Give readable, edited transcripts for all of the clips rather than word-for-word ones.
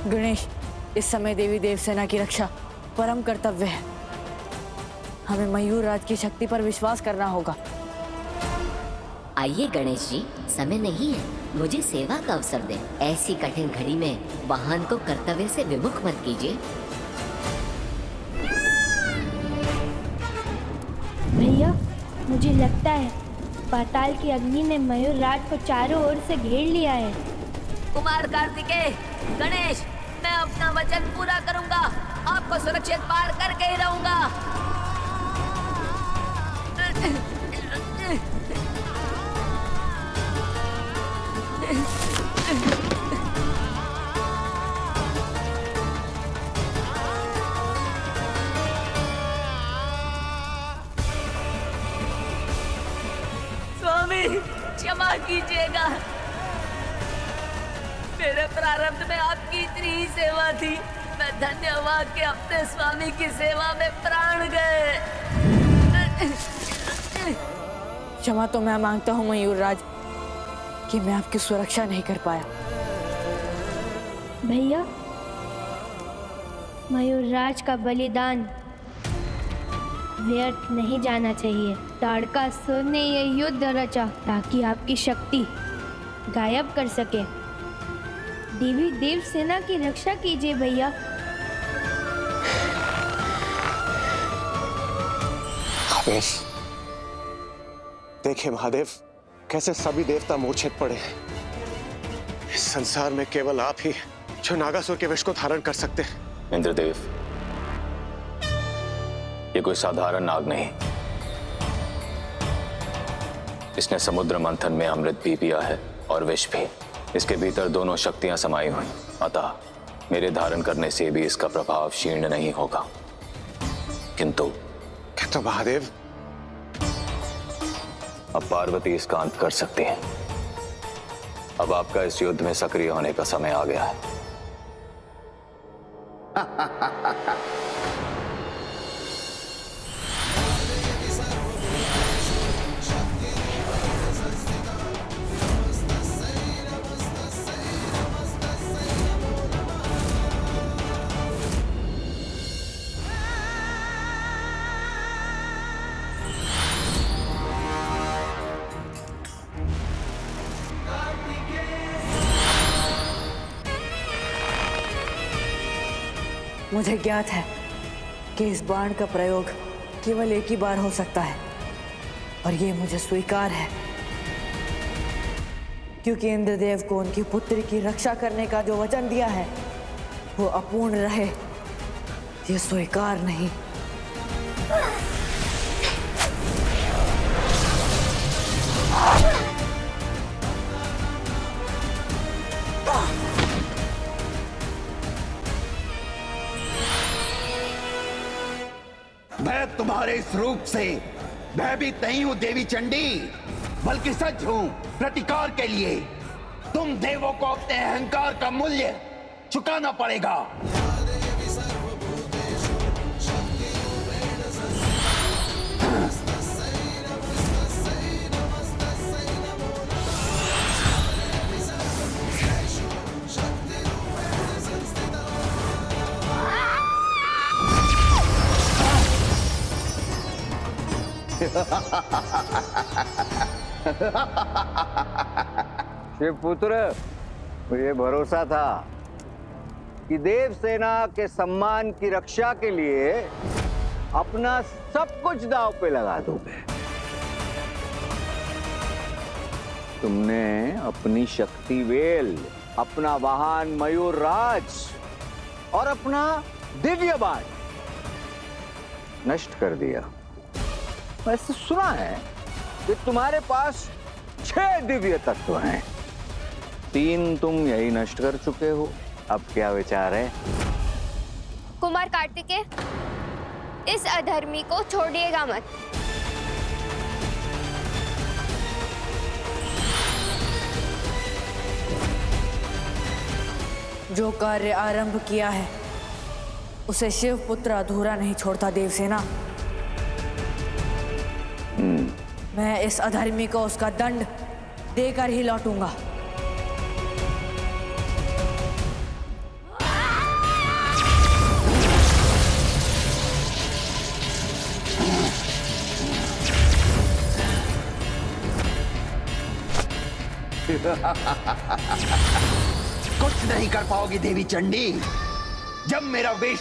गणेश, इस समय देवी देवसेना की रक्षा परम कर्तव्य है। हमें मयूर राज की शक्ति पर विश्वास करना होगा। आइए गणेश जी, समय नहीं है, मुझे सेवा का अवसर दें। ऐसी कठिन घड़ी में वाहन को कर्तव्य से विमुख मत कीजिए। भैया, मुझे लगता है पाताल की अग्नि ने मयूर राज को चारों ओर से घेर लिया है। कुमार कार्तिकेय, गणेश, मैं अपना वचन पूरा करूंगा। आपको सुरक्षित पार करके ही रहूंगा। स्वामी, क्षमा कीजिएगा। मेरे प्रारब्ध में आपकी इतनी ही सेवा थी। मैं धन्य हुआ कि अपने स्वामी की सेवा में प्राण गए। क्षमा तो मैं मांगता हूँ मयूर राज कि मैं आपकी सुरक्षा नहीं कर पाया। भैया, मयूर राज का बलिदान व्यर्थ नहीं जाना चाहिए। ताड़कासुर ने यह युद्ध रचा ताकि आपकी शक्ति गायब कर सके। देवी देवसेना की रक्षा कीजिए भैया। आवेश, देखिए महादेव, कैसे सभी देवता मूर्छित पड़े हैं। इस संसार में केवल आप ही जो नागासुर के विष को धारण कर सकते हैं। इंद्रदेव, ये कोई साधारण नाग नहीं। इसने समुद्र मंथन में अमृत भी पिया है और विष भी। इसके भीतर दोनों शक्तियां समाई हुई, अतः मेरे धारण करने से भी इसका प्रभाव क्षीण नहीं होगा। किंतु महादेव, अब पार्वती इसका अंत कर सकती है। अब आपका इस युद्ध में सक्रिय होने का समय आ गया है। मुझे ज्ञात है कि इस बाण का प्रयोग केवल एक ही बार हो सकता है और ये मुझे स्वीकार है, क्योंकि इंद्रदेव को उनकी पुत्री की रक्षा करने का जो वचन दिया है वो अपूर्ण रहे, ये स्वीकार नहीं। मैं तुम्हारे इस रूप से भयभीत नहीं हूं देवी चंडी, बल्कि सच हूं प्रतिकार के लिए। तुम देवों को अपने अहंकार का मूल्य चुकाना पड़ेगा। शिवपुत्र, मुझे भरोसा था कि देवसेना के सम्मान की रक्षा के लिए अपना सब कुछ दांव पे लगा दोगे। तुमने अपनी शक्ति वेल, अपना वाहन मयूर राज और अपना दिव्य बाण नष्ट कर दिया। वैसे सुना है कि तुम्हारे पास 6 दिव्य तत्व हैं, 3 तुम यही नष्ट कर चुके हो। अब क्या विचार है? कुमार कार्तिकेय, इस अधर्मी को छोड़िएगा मत। जो कार्य आरंभ किया है उसे शिवपुत्र अधूरा नहीं छोड़ता देवसेना। मैं इस अधर्मी को उसका दंड देकर ही लौटूंगा। कुछ नहीं कर पाओगी देवी चंडी। जब मेरा विष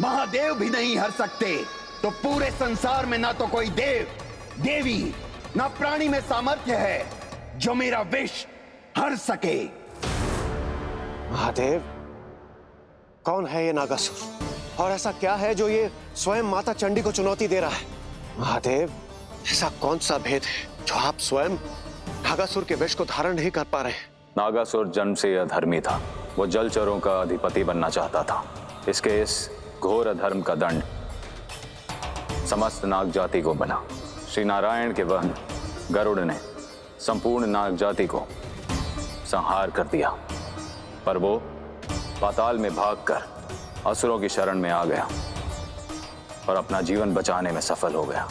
महादेव भी नहीं हर सकते, तो पूरे संसार में ना तो कोई देव, देवी, ना प्राणी में सामर्थ्य है जो मेरा विष हर सके। महादेव, कौन है ये नागासुर और ऐसा क्या है जो ये स्वयं माता चंडी को चुनौती दे रहा है? महादेव, ऐसा कौन सा भेद है जो आप स्वयं नागासुर के विष को धारण नहीं कर पा रहे? नागासुर जन्म से अधर्मी था। वो जलचरों का अधिपति बनना चाहता था। इसके इस घोर अधर्म का दंड समस्त नाग जाति को बना। श्री नारायण के वाहन गरुड़ ने संपूर्ण नाग जाति को संहार कर दिया, पर वो पाताल में भागकर असुरों की शरण में आ गया और अपना जीवन बचाने में सफल हो गया।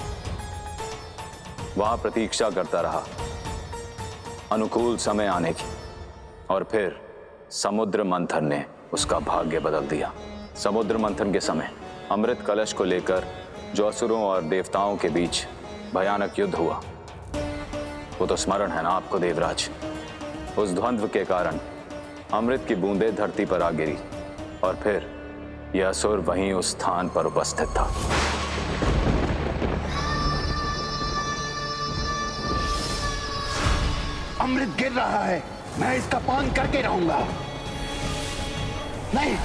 वहां प्रतीक्षा करता रहा अनुकूल समय आने की, और फिर समुद्र मंथन ने उसका भाग्य बदल दिया। समुद्र मंथन के समय अमृत कलश को लेकर जो असुरों और देवताओं के बीच भयानक युद्ध हुआ, वो तो स्मरण है ना आपको देवराज। उस द्वंद्व के कारण अमृत की बूंदें धरती पर आ गिरी और फिर यह असुर वहीं उस स्थान पर उपस्थित था। अमृत गिर रहा है, मैं इसका पान करके रहूंगा। नहीं,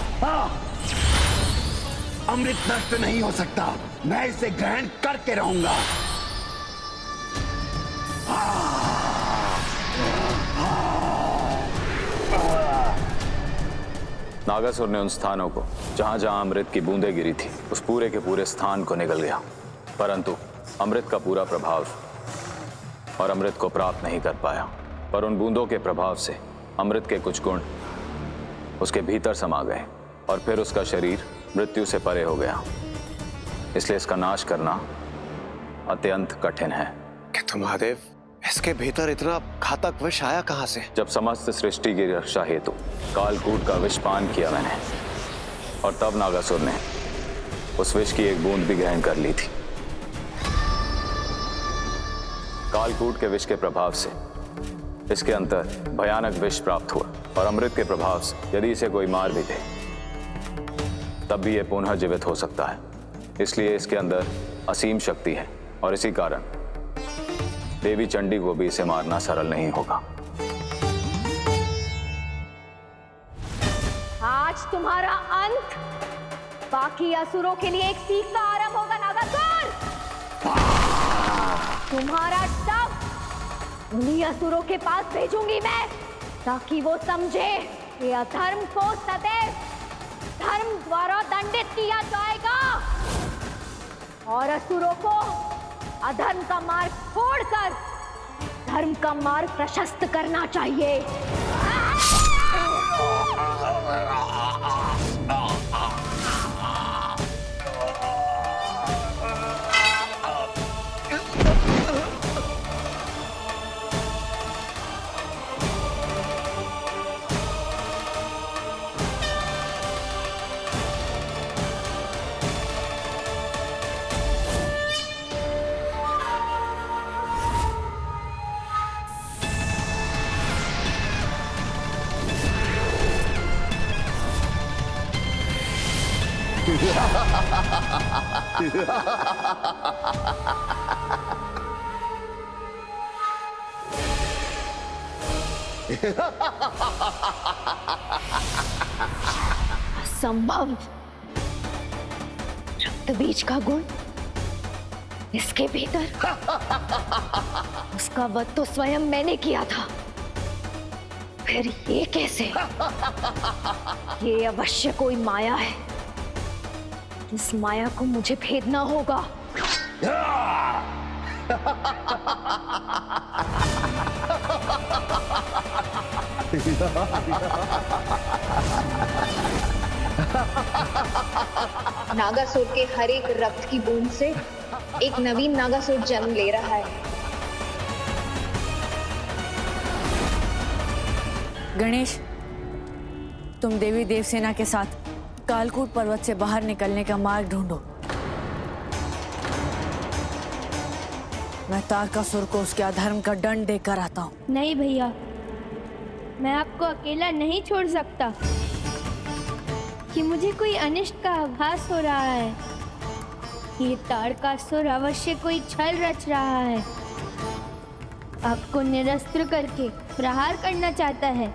अमृत नष्ट नहीं हो सकता, मैं इसे ग्रहण करके रहूंगा। नागासुर ने उन स्थानों को जहां जहां अमृत की बूंदें गिरी थी, उस पूरे के पूरे स्थान को निगल गया, परंतु अमृत का पूरा प्रभाव और अमृत को प्राप्त नहीं कर पाया। पर उन बूंदों के प्रभाव से अमृत के कुछ गुण उसके भीतर समा गए और फिर उसका शरीर मृत्यु से परे हो गया। इसलिए इसका नाश करना अत्यंत कठिन है। किंतु महादेव, इसके भीतर इतना घातक विष आया कहां से? जब समस्त सृष्टि की रक्षा हेतु कालकूट का विष पान किया मैंने, और तब नागासुर ने उस विष की एक बूंद भी ग्रहण कर ली थी। कालकूट के विष के प्रभाव से इसके अंतर भयानक विष प्राप्त हुआ, और अमृत के प्रभाव से यदि इसे कोई मार भी दे तब भी यह पुनः जीवित हो सकता है। इसलिए इसके अंदर असीम शक्ति है, और इसी कारण देवी चंडी को भी इसे मारना सरल नहीं होगा। आज तुम्हारा अंत, बाकी असुरों के लिए एक सीख का आरंभ होगा नागासुर। तुम्हारा शव उन्हीं असुरों के पास भेजूंगी मैं, ताकि वो समझे कि अधर्म को सदैव धर्म द्वारा दंडित किया जाएगा, और असुरों को अधर्म का मार्ग छोड़कर धर्म का मार्ग प्रशस्त करना चाहिए। असंभव। रक्त बीज का गुण इसके भीतर, उसका वध तो स्वयं मैंने किया था, फिर ये कैसे? ये अवश्य कोई माया है। इस माया को मुझे भेदना होगा। नागासुर के हर एक रक्त की बूंद से एक नवीन नागासुर जन्म ले रहा है। गणेश, तुम देवी देवसेना के साथ कालकूट पर्वत से बाहर निकलने का मार्ग ढूंढो। मैं तारकासुर को उसके अधर्म का दंड देकर आता हूँ। नहीं भैया, मैं आपको अकेला नहीं छोड़ सकता कि मुझे कोई अनिष्ट का आभास हो रहा है। ये तारकासुर अवश्य कोई छल रच रहा है, आपको निरस्त्र करके प्रहार करना चाहता है।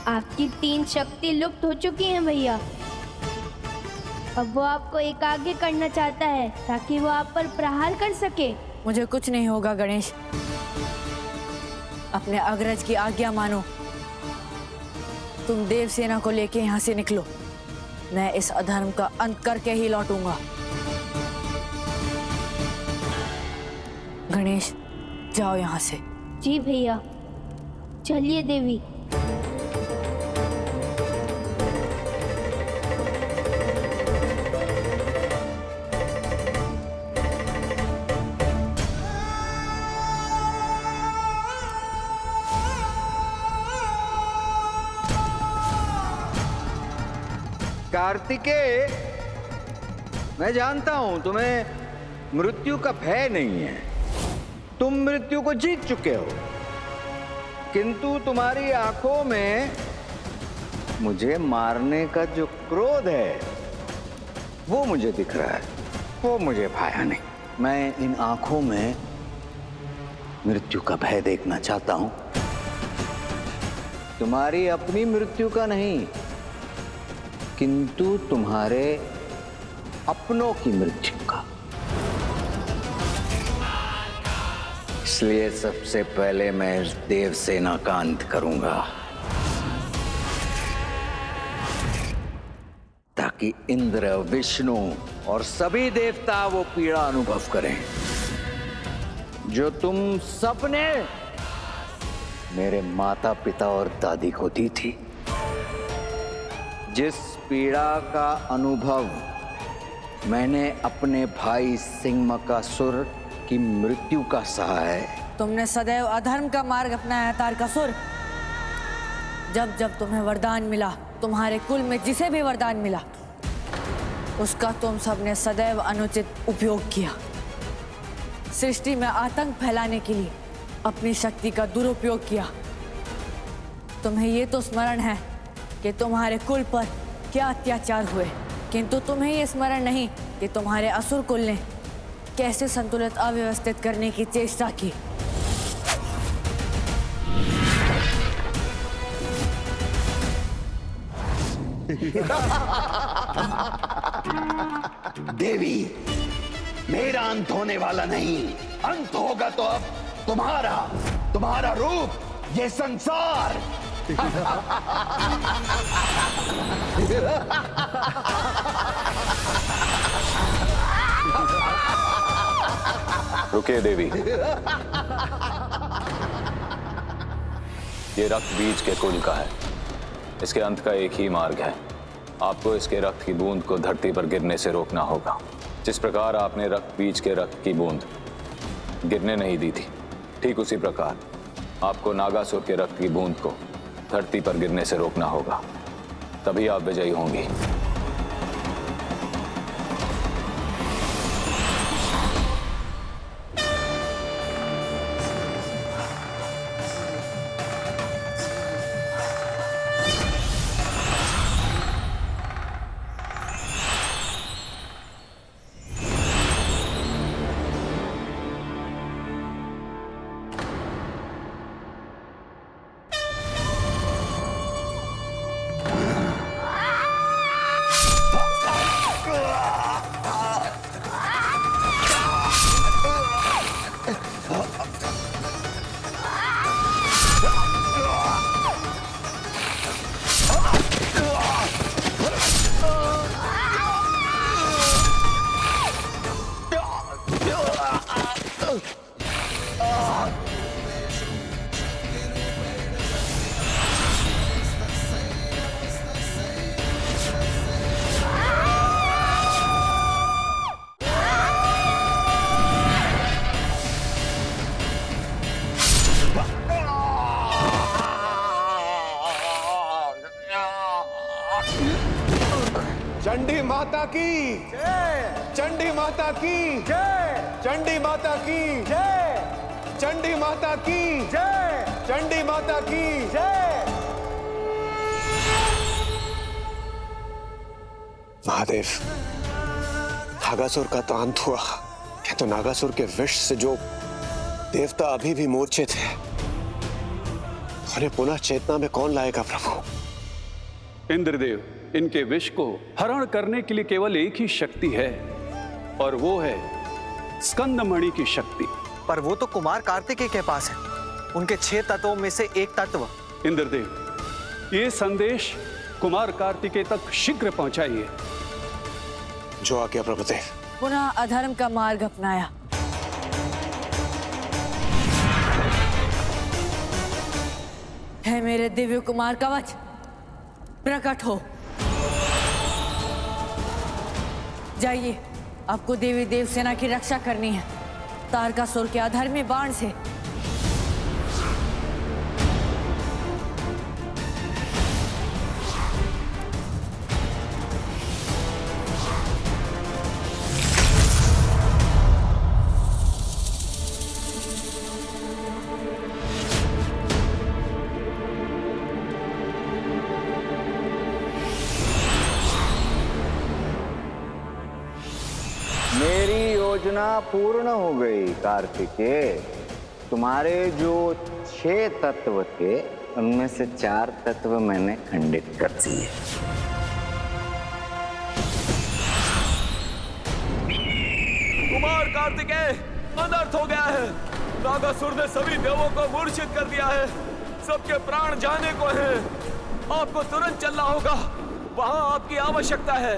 आपकी 3 शक्ति लुप्त हो चुकी हैं भैया। अब वो आपको एकाग्र करना चाहता है ताकि वो आप पर प्रहार कर सके। मुझे कुछ नहीं होगा गणेश, अपने अग्रज की आज्ञा मानो। तुम देवसेना को लेके यहाँ से निकलो, मैं इस अधर्म का अंत करके ही लौटूंगा। गणेश जाओ यहाँ से। जी भैया, चलिए देवी। कार्तिकेय, मैं जानता हूं तुम्हें मृत्यु का भय नहीं है, तुम मृत्यु को जीत चुके हो, किंतु तुम्हारी आंखों में मुझे मारने का जो क्रोध है वो मुझे दिख रहा है, वो मुझे भाया नहीं। मैं इन आंखों में मृत्यु का भय देखना चाहता हूं, तुम्हारी अपनी मृत्यु का नहीं, किंतु तुम्हारे अपनों की मृत्यु का। इसलिए सबसे पहले मैं इस देवसेना का अंत करूंगा, ताकि इंद्र, विष्णु और सभी देवता वो पीड़ा अनुभव करें जो तुम सबने मेरे माता पिता और दादी को दी थी। जिस पीड़ा का अनुभव मैंने अपने भाई सिंहमकासुर की मृत्यु का सहा है। तुमने सदैव अधर्म का मार्ग अपनाया तारकासुर। जब जब तुम्हें वरदान मिला, तुम्हारे कुल में जिसे भी वरदान मिला, उसका तुम सबने सदैव अनुचित उपयोग किया। सृष्टि में आतंक फैलाने के लिए अपनी शक्ति का दुरुपयोग किया। तुम्हें ये तो स्मरण है कि तुम्हारे कुल पर क्या अत्याचार हुए, किंतु तुम्हें ये स्मरण नहीं कि तुम्हारे असुर कुल ने कैसे संतुलित अव्यवस्थित करने की चेष्टा की। देवी, मेरा अंत होने वाला नहीं, अंत होगा तो अब तुम्हारा रूप, ये संसार। रुकिए देवी, ये रक्त बीज के कुल का है, इसके अंत का एक ही मार्ग है। आपको इसके रक्त की बूंद को धरती पर गिरने से रोकना होगा। जिस प्रकार आपने रक्त बीज के रक्त की बूंद गिरने नहीं दी थी, ठीक उसी प्रकार आपको नागासुर के रक्त की बूंद को धरती पर गिरने से रोकना होगा, तभी आप विजयी होंगी। चंडी माता की जय, चंडी माता की जय, चंडी माता की जय, चंडी माता की जय, चंडी माता माता की जय। महादेव, नागासुर का तो अंत हुआ, तो नागासुर के विष से जो देवता अभी भी मूर्छित है, उन्हें पुनः चेतना में कौन लाएगा प्रभु? इंद्रदेव, इनके विष को हरण करने के लिए केवल एक ही शक्ति है, और वो है स्कंदमणि की शक्ति। पर वो तो कुमार कार्तिकेय के पास है, उनके 6 तत्वों में से एक तत्व। इंद्रदेव, ये संदेश कुमार कार्तिकेय तक शीघ्र पहुंचाइए। जो आज्ञा प्रभुदेव। पुनः अधर्म का मार्ग अपनाया। है मेरे दिव्य कुमार कवच, प्रकट हो। जाइए, आपको देवी देव सेना की रक्षा करनी है तारकासुर के अधर्मी बाण से। मेरी योजना पूर्ण हो गई कार्तिकेय। तुम्हारे जो 6 तत्व थे, उनमें से 4 तत्व मैंने खंडित कर दिए। कुमार कार्तिकेय, अनर्थ हो गया है। नागासुर ने सभी देवों को मूर्छित कर दिया है, सबके प्राण जाने को हैं। आपको तुरंत चलना होगा, वहां आपकी आवश्यकता है।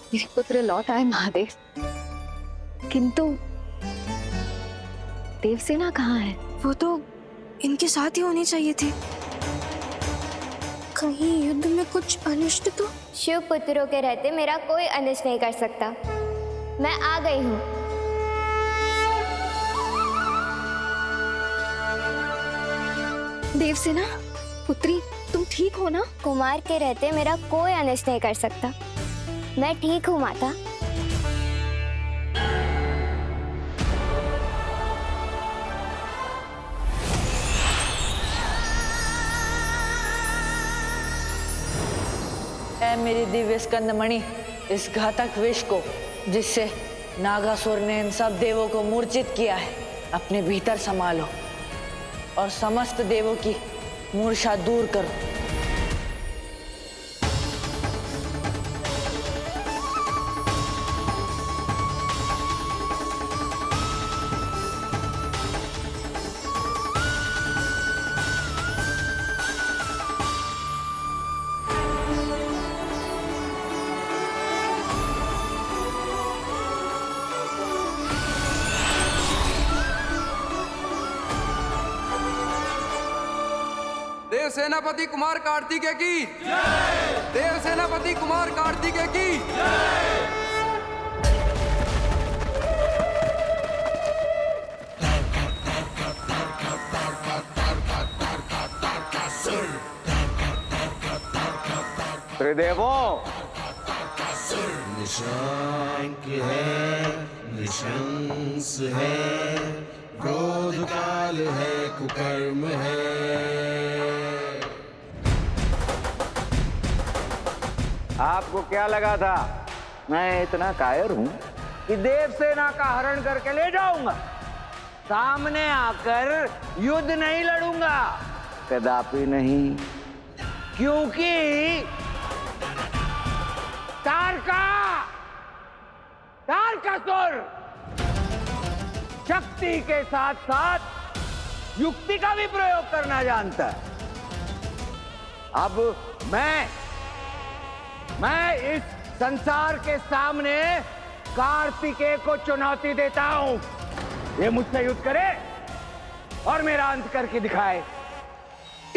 मेरे पुत्र लौट आए महादेव, किंतु देवसेना कहाँ है? वो तो इनके साथ ही होने चाहिए थे। कहीं युद्ध में कुछ अनिष्ट तो? शिव पुत्रों के रहते मेरा कोई अनिष्ट नहीं कर सकता। मैं आ गई हूँ। देवसेना पुत्री, तुम ठीक हो ना? कुमार के रहते मेरा कोई अनिष्ट नहीं कर सकता। मैं ठीक हूँ माता। ऐ मेरी दिव्य स्कंदमणि, इस घातक विष को जिससे नागासुर ने इन सब देवों को मूर्छित किया है, अपने भीतर संभालो और समस्त देवों की मूर्छा दूर करो। देव सेनापति कुमार कार्तिकेय की जय। देव सेनापति कुमार कार्तिकेय की जय। त्रिदेवों, निशांक है, निशंस है, क्रोध काल है, कुकर्म है। आपको क्या लगा था मैं इतना कायर हूं कि देवसेना का हरण करके ले जाऊंगा? सामने आकर युद्ध नहीं लड़ूंगा, कदापि नहीं। क्योंकि तारकासुर शक्ति के साथ साथ युक्ति का भी प्रयोग करना जानता है। अब मैं इस संसार के सामने कार्तिकेय को चुनौती देता हूं। ये मुझसे युद्ध करे और मेरा अंत करके दिखाए।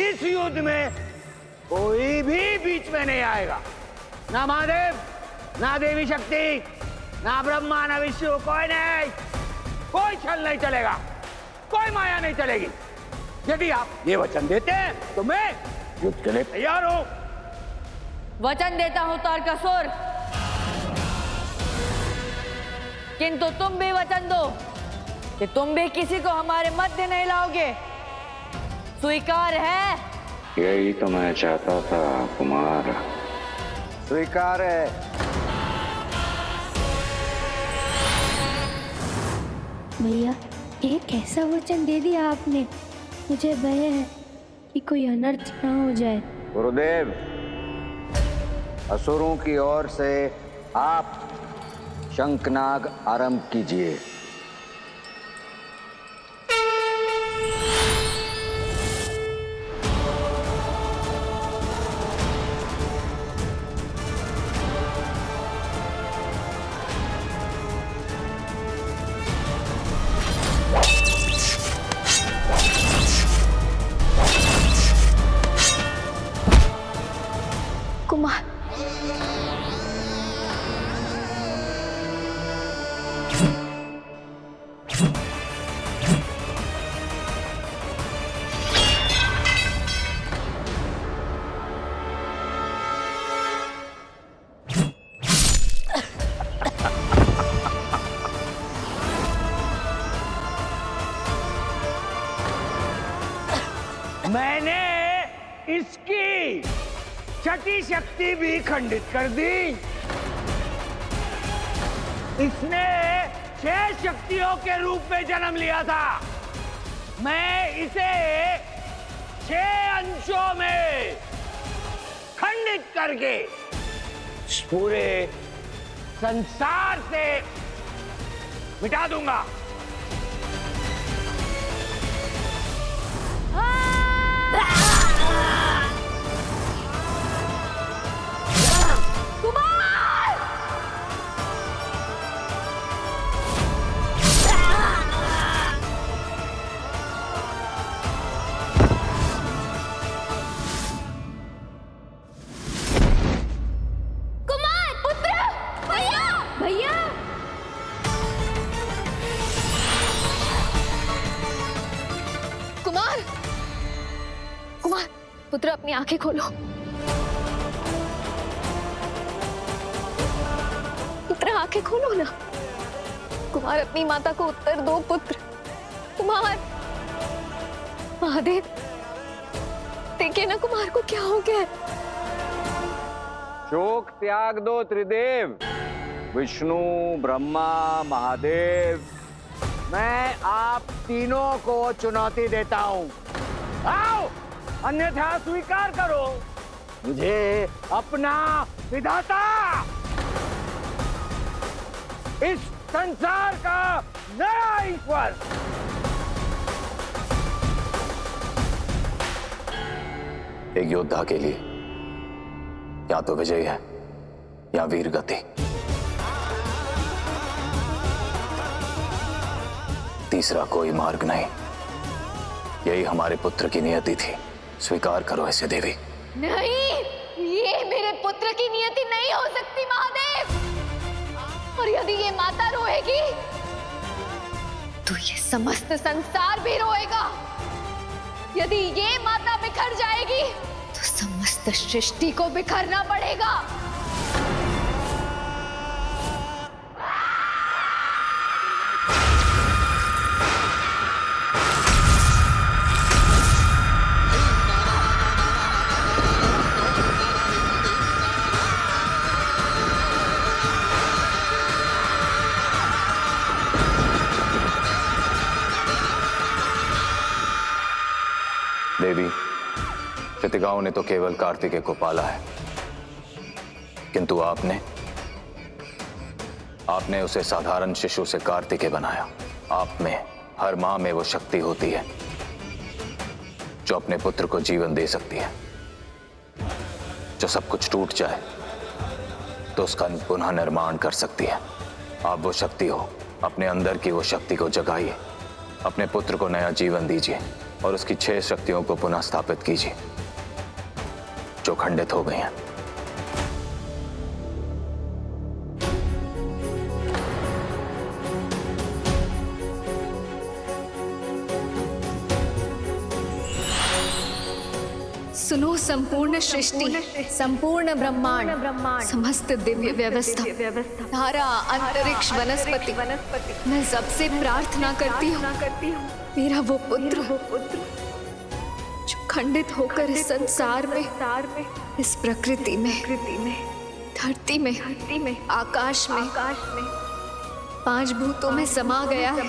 इस युद्ध में कोई भी बीच में नहीं आएगा, ना महादेव, ना देवी शक्ति, ना ब्रह्मा ना विष्णु, कोई नहीं, कोई छल नहीं चलेगा, कोई माया नहीं चलेगी। यदि आप ये वचन देते हैं तो मैं युद्ध के लिए तैयार हूं। वचन देता हूं तारकासुर, किंतु तुम भी वचन दो कि तुम भी किसी को हमारे मध्य नहीं लाओगे। स्वीकार है? यही तो मैं चाहता था कुमार। स्वीकार है। भैया, ये कैसा वचन दे दिया आपने? मुझे भय है कि कोई अनर्थ ना हो जाए। गुरुदेव, असुरों की ओर से आप शंखनाग आरंभ कीजिए। कुमार, मैंने इसकी छठी शक्ति भी खंडित कर दी। इसने 6 शक्तियों के रूप में जन्म लिया था। मैं इसे 6 अंशों में खंडित करके इस पूरे संसार से मिटा दूंगा। पुत्र, अपनी आंखें खोलो। पुत्र, आंखें खोलो ना। कुमार, अपनी माता को उत्तर दो। पुत्र, कुमार। महादेव, देखिए ना कुमार को क्या हो गया। शोक त्याग दो त्रिदेव, विष्णु, ब्रह्मा, महादेव, मैं आप तीनों को चुनौती देता हूं। आओ, अन्यथा स्वीकार करो मुझे अपना विधाता, इस संसार का नया ईश्वर। एक योद्धा के लिए या तो विजय है या वीर गति, तीसरा कोई मार्ग नहीं। यही हमारे पुत्र की नियति थी। स्वीकार करो इसे देवी। नहीं, ये मेरे पुत्र की नियति नहीं हो सकती महादेव। और यदि ये माता रोएगी तो ये समस्त संसार भी रोएगा। यदि ये माता बिखर जाएगी तो समस्त सृष्टि को बिखरना पड़ेगा। देवी, कृतिकाओं ने तो केवल कार्तिकेय को पाला है, किंतु आपने उसे साधारण शिशु से कार्तिकेय बनाया। आप में, हर मां में वो शक्ति होती है जो अपने पुत्र को जीवन दे सकती है। जो सब कुछ टूट जाए तो उसका पुनः निर्माण कर सकती है। आप वो शक्ति हो। अपने अंदर की वो शक्ति को जगाइए, अपने पुत्र को नया जीवन दीजिए और उसकी 6 शक्तियों को पुनः स्थापित कीजिए जो खंडित हो गई हैं। सुनो संपूर्ण सृष्टि, संपूर्ण ब्रह्मांड, समस्त दिव्य व्यवस्था, धारा, अंतरिक्ष, वनस्पति, मैं सबसे प्रार्थना करती हूँ मेरा वो पुत्र जो खंडित होकर इस संसार में, इस प्रकृति में, धरती में, आकाश में, पांच भूतों में समा गया है,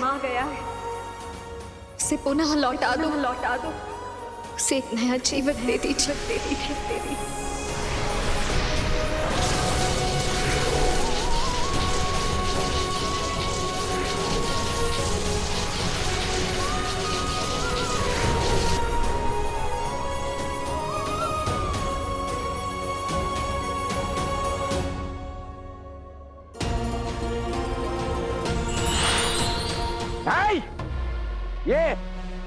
उसे पुनः लौटा दो, उसे एक नया जीवन दे दीजिए।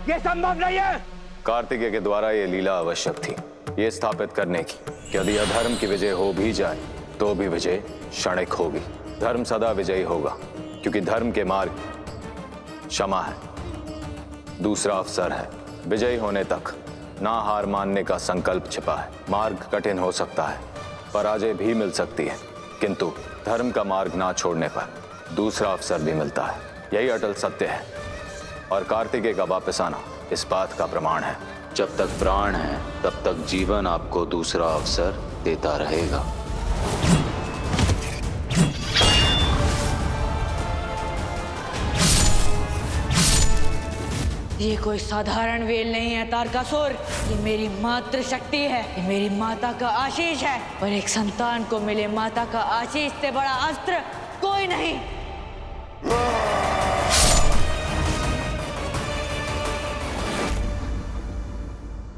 ये संभव नहीं है। कार्तिकेय के द्वारा ये लीला आवश्यक थी, ये स्थापित करने की कि यदि अधर्म की विजय हो भी जाए तो भी विजय क्षणिक होगी। धर्म सदा विजयी होगा, क्योंकि धर्म के मार्ग क्षमा है, दूसरा अवसर है। विजयी होने तक ना हार मानने का संकल्प छिपा है। मार्ग कठिन हो सकता है, पराजय भी मिल सकती है, किंतु धर्म का मार्ग ना छोड़ने पर दूसरा अवसर भी मिलता है। यही अटल सत्य है, और कार्तिकेय का वापस आना इस बात का प्रमाण है। जब तक प्राण है तब तक जीवन आपको दूसरा अवसर देता रहेगा। ये कोई साधारण वेल नहीं है तारकासुर, ये मेरी मातृ शक्ति है, ये मेरी माता का आशीष है, और एक संतान को मिले माता का आशीष से बड़ा अस्त्र कोई नहीं।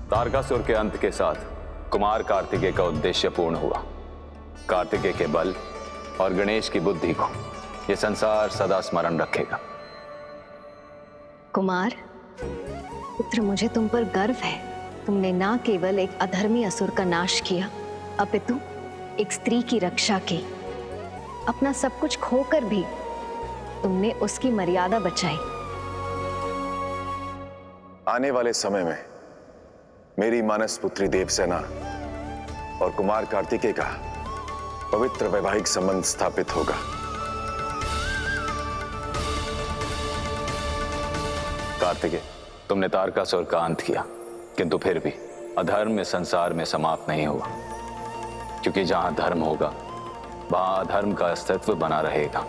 तारकासुर के अंत के साथ कुमार कार्तिकेय का उद्देश्य पूर्ण हुआ। कार्तिकेय के बल और गणेश की बुद्धि को यह संसार सदा स्मरण रखेगा। कुमार पुत्र, मुझे तुम पर गर्व है। तुमने ना केवल एक अधर्मी असुर का नाश किया, अपितु एक स्त्री की रक्षा की। अपना सब कुछ खोकर भी तुमने उसकी मर्यादा बचाई। आने वाले समय में मेरी मानस पुत्री देवसेना और कुमार कार्तिकेय का पवित्र वैवाहिक संबंध स्थापित होगा। कार्तिकेय, तुमने तारकासुर का अंत किया, किंतु फिर भी अधर्म इस संसार में समाप्त नहीं हुआ, क्योंकि जहां धर्म होगा वहां अधर्म का अस्तित्व बना रहेगा।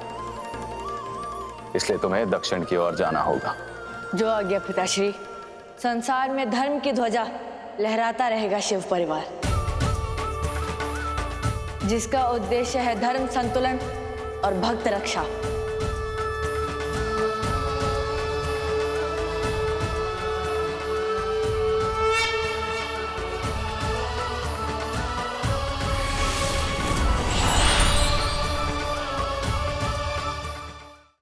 इसलिए तुम्हें दक्षिण की ओर जाना होगा। जो आज्ञा पिताश्री। संसार में धर्म की ध्वजा लहराता रहेगा शिव परिवार, जिसका उद्देश्य है धर्म संतुलन और भक्त रक्षा।